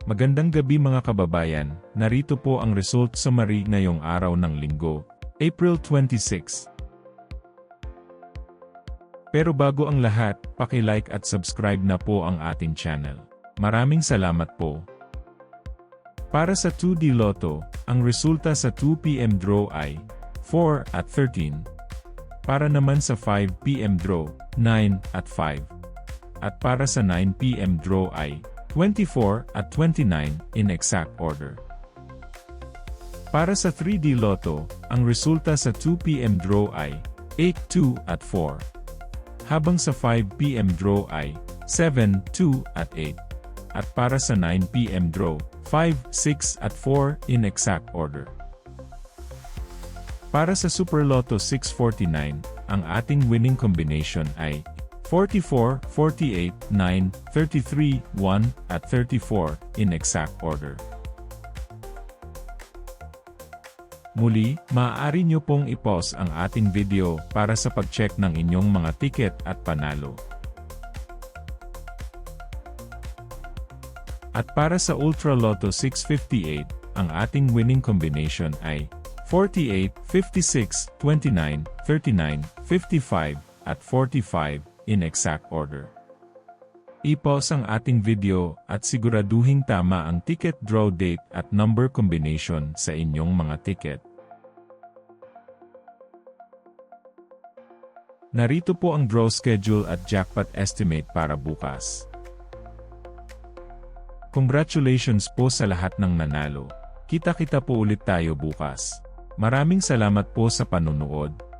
Magandang gabi mga kababayan, narito po ang result summary ngayong araw ng Linggo, April 26. Pero bago ang lahat, paki-like at subscribe na po ang ating channel. Maraming salamat po. Para sa 2D Lotto, ang resulta sa 2 PM draw ay 4 at 13. Para naman sa 5 PM draw, 9 at 5. At para sa 9 PM draw ay 24 at 29 in exact order. Para sa 3D Lotto, ang resulta sa 2 PM draw ay 8, 2 at 4. Habang sa 5 PM draw ay 7, 2 at 8. At para sa 9 PM draw, 5, 6 at 4 in exact order. Para sa Super Lotto 649, ang ating winning combination ay 44, 48, 9, 33, 1, at 34, in exact order. Muli, maaari nyo pong i-pause ang ating video para sa pag-check ng inyong mga ticket at panalo. At para sa Ultra Lotto 658, ang ating winning combination ay 48, 56, 29, 39, 55, at 45, in exact order. I-pause ang ating video at siguraduhing tama ang ticket draw date at number combination sa inyong mga ticket. Narito po ang draw schedule at jackpot estimate para bukas. Congratulations po sa lahat ng nanalo. Kita-kita po ulit tayo bukas. Maraming salamat po sa panonood.